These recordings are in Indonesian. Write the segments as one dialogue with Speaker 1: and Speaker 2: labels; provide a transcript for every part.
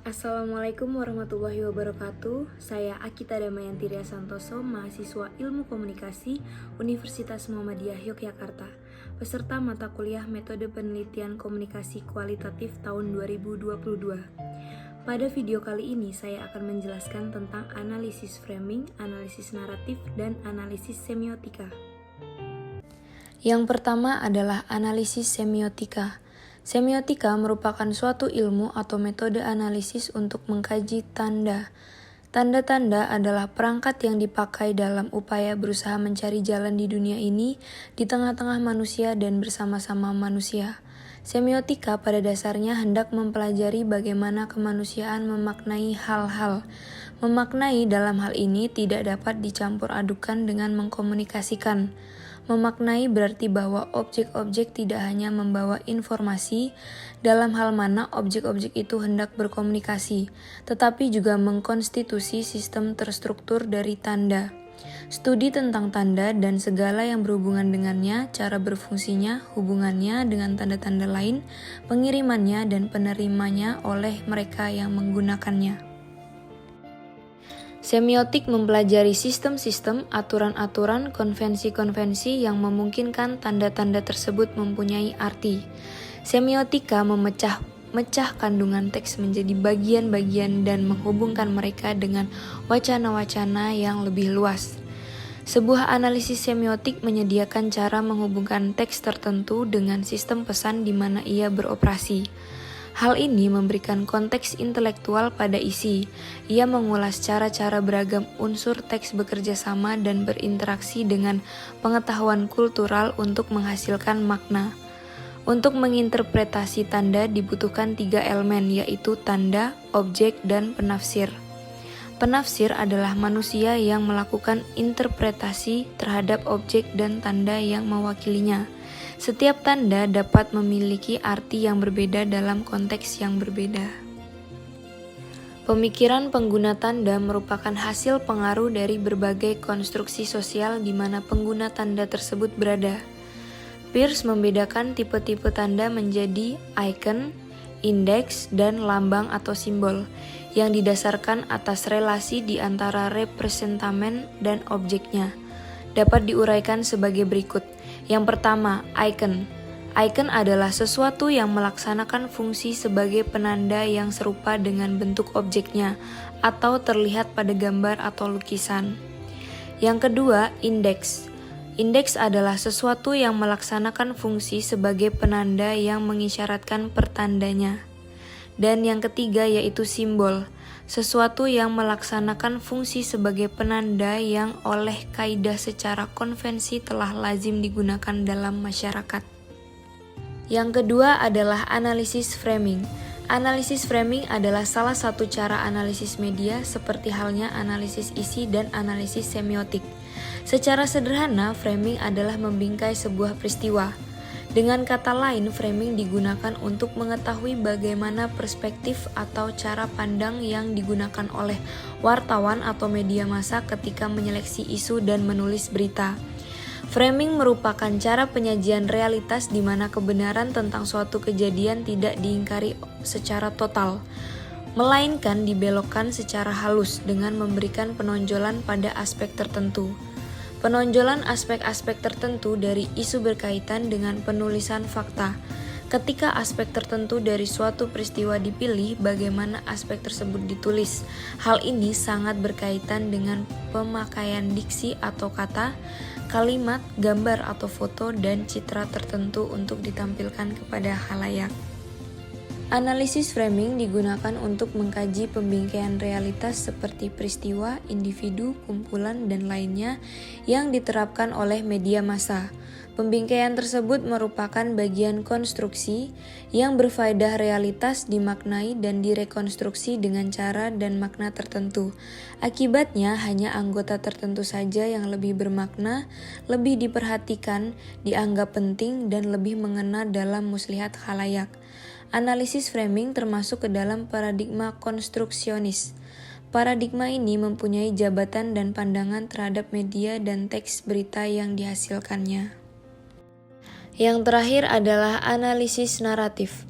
Speaker 1: Assalamualaikum warahmatullahi wabarakatuh. Saya Akita Damayanti Ria Santoso, mahasiswa Ilmu Komunikasi Universitas Muhammadiyah Yogyakarta, peserta mata kuliah Metode Penelitian Komunikasi Kualitatif tahun 2022. Pada video kali ini saya akan menjelaskan tentang analisis framing, analisis naratif, dan analisis semiotika. Yang pertama adalah analisis semiotika. Semiotika merupakan suatu ilmu atau metode analisis untuk mengkaji tanda. Tanda-tanda adalah perangkat yang dipakai dalam upaya berusaha mencari jalan di dunia ini, di tengah-tengah manusia dan bersama-sama manusia. Semiotika pada dasarnya hendak mempelajari bagaimana kemanusiaan memaknai hal-hal. Memaknai dalam hal ini tidak dapat dicampur adukan dengan mengkomunikasikan. Memaknai berarti bahwa objek-objek tidak hanya membawa informasi dalam hal mana objek-objek itu hendak berkomunikasi, tetapi juga mengkonstitusi sistem terstruktur dari tanda. Studi tentang tanda dan segala yang berhubungan dengannya, cara berfungsinya, hubungannya dengan tanda-tanda lain, pengirimannya dan penerimanya oleh mereka yang menggunakannya. Semiotik mempelajari sistem-sistem, aturan-aturan, konvensi-konvensi yang memungkinkan tanda-tanda tersebut mempunyai arti. Semiotika memecah kandungan teks menjadi bagian-bagian dan menghubungkan mereka dengan wacana-wacana yang lebih luas. Sebuah analisis semiotik menyediakan cara menghubungkan teks tertentu dengan sistem pesan di mana ia beroperasi. Hal ini memberikan konteks intelektual pada isi. Ia mengulas cara-cara beragam unsur teks bekerja sama dan berinteraksi dengan pengetahuan kultural untuk menghasilkan makna. Untuk menginterpretasi tanda dibutuhkan 3 elemen, yaitu tanda, objek, dan penafsir. Penafsir adalah manusia yang melakukan interpretasi terhadap objek dan tanda yang mewakilinya. Setiap tanda dapat memiliki arti yang berbeda dalam konteks yang berbeda. Pemikiran pengguna tanda merupakan hasil pengaruh dari berbagai konstruksi sosial di mana pengguna tanda tersebut berada. Peirce membedakan tipe-tipe tanda menjadi icon, indeks, dan lambang atau simbol yang didasarkan atas relasi di antara representamen dan objeknya. Dapat diuraikan sebagai berikut. Yang pertama, icon. Icon adalah sesuatu yang melaksanakan fungsi sebagai penanda yang serupa dengan bentuk objeknya atau terlihat pada gambar atau lukisan. Yang kedua, indeks. Indeks adalah sesuatu yang melaksanakan fungsi sebagai penanda yang mengisyaratkan pertandanya. Dan yang ketiga yaitu simbol. Sesuatu yang melaksanakan fungsi sebagai penanda yang oleh kaidah secara konvensi telah lazim digunakan dalam masyarakat. Yang kedua adalah analisis framing. Analisis framing adalah salah satu cara analisis media seperti halnya analisis isi dan analisis semiotik. Secara sederhana, framing adalah membingkai sebuah peristiwa. Dengan kata lain, framing digunakan untuk mengetahui bagaimana perspektif atau cara pandang yang digunakan oleh wartawan atau media massa ketika menyeleksi isu dan menulis berita. Framing merupakan cara penyajian realitas di mana kebenaran tentang suatu kejadian tidak diingkari secara total, melainkan dibelokkan secara halus dengan memberikan penonjolan pada aspek tertentu. Penonjolan aspek-aspek tertentu dari isu berkaitan dengan penulisan fakta. Ketika aspek tertentu dari suatu peristiwa dipilih, bagaimana aspek tersebut ditulis. Hal ini sangat berkaitan dengan pemakaian diksi atau kata, kalimat, gambar atau foto, dan citra tertentu untuk ditampilkan kepada khalayak. Analisis framing digunakan untuk mengkaji pembingkaian realitas seperti peristiwa, individu, kumpulan, dan lainnya yang diterapkan oleh media massa. Pembingkaian tersebut merupakan bagian konstruksi yang berfaedah realitas dimaknai dan direkonstruksi dengan cara dan makna tertentu. Akibatnya hanya anggota tertentu saja yang lebih bermakna, lebih diperhatikan, dianggap penting, dan lebih mengena dalam muslihat khalayak. Analisis framing termasuk ke dalam paradigma konstruksionis. Paradigma ini mempunyai jabatan dan pandangan terhadap media dan teks berita yang dihasilkannya. Yang terakhir adalah analisis naratif.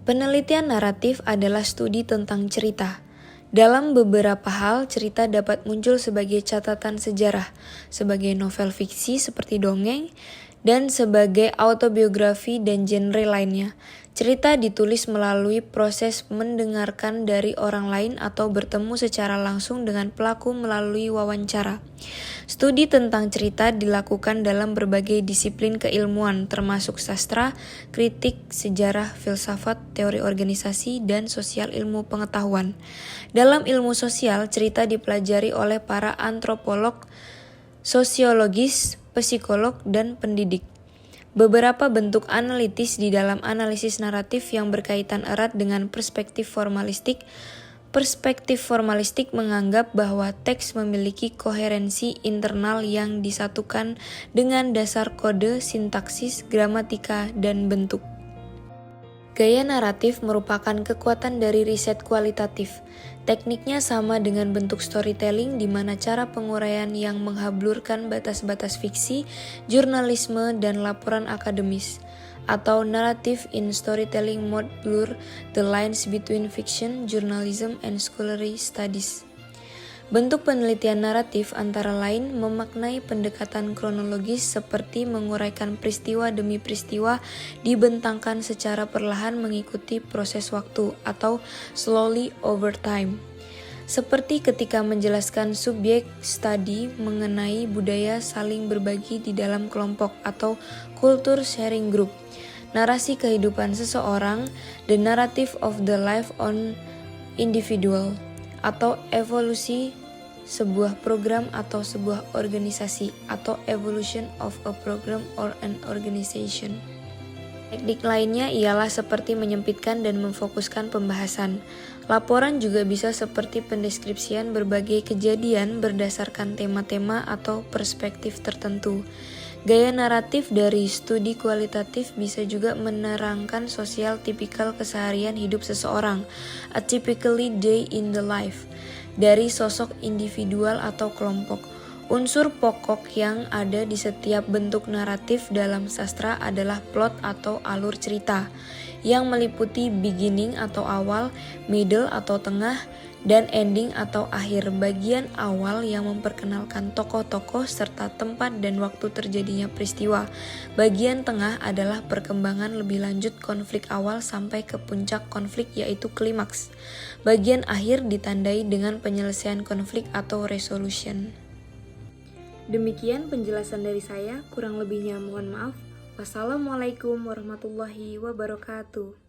Speaker 1: Penelitian naratif adalah studi tentang cerita. Dalam beberapa hal, cerita dapat muncul sebagai catatan sejarah, sebagai novel fiksi seperti dongeng, dan sebagai autobiografi dan genre lainnya. Cerita ditulis melalui proses mendengarkan dari orang lain atau bertemu secara langsung dengan pelaku melalui wawancara. Studi tentang cerita dilakukan dalam berbagai disiplin keilmuan termasuk sastra, kritik, sejarah, filsafat, teori organisasi, dan sosial ilmu pengetahuan. Dalam ilmu sosial, cerita dipelajari oleh para antropolog, sosiologis, psikolog, dan pendidik. Beberapa bentuk analitis di dalam analisis naratif yang berkaitan erat dengan perspektif formalistik. Perspektif formalistik menganggap bahwa teks memiliki koherensi internal yang disatukan dengan dasar kode, sintaksis, gramatika, dan bentuk. Gaya naratif merupakan kekuatan dari riset kualitatif. Tekniknya sama dengan bentuk storytelling di mana cara penguraian yang menghablurkan batas-batas fiksi, jurnalisme, dan laporan akademis. Atau narrative in storytelling mode blur the lines between fiction, journalism, and scholarly studies. Bentuk penelitian naratif antara lain memaknai pendekatan kronologis seperti menguraikan peristiwa demi peristiwa dibentangkan secara perlahan mengikuti proses waktu atau slowly over time. Seperti ketika menjelaskan subjek studi mengenai budaya saling berbagi di dalam kelompok atau culture sharing group. Narasi kehidupan seseorang, the narrative of the life on individual, atau evolusi sebuah program atau sebuah organisasi, atau evolution of a program or an organization. Teknik lainnya ialah seperti menyempitkan dan memfokuskan pembahasan. Laporan juga bisa seperti pendeskripsian berbagai kejadian berdasarkan tema-tema atau perspektif tertentu. Gaya naratif dari studi kualitatif bisa juga menerangkan sosial tipikal keseharian hidup seseorang, a typically day in the life, dari sosok individual atau kelompok. Unsur pokok yang ada di setiap bentuk naratif dalam sastra adalah plot atau alur cerita, yang meliputi beginning atau awal, middle atau tengah, dan ending atau akhir. Bagian awal yang memperkenalkan tokoh-tokoh serta tempat dan waktu terjadinya peristiwa. Bagian tengah adalah perkembangan lebih lanjut konflik awal sampai ke puncak konflik yaitu klimaks. Bagian akhir ditandai dengan penyelesaian konflik atau resolution. Demikian penjelasan dari saya, kurang lebihnya mohon maaf. Wassalamualaikum warahmatullahi wabarakatuh.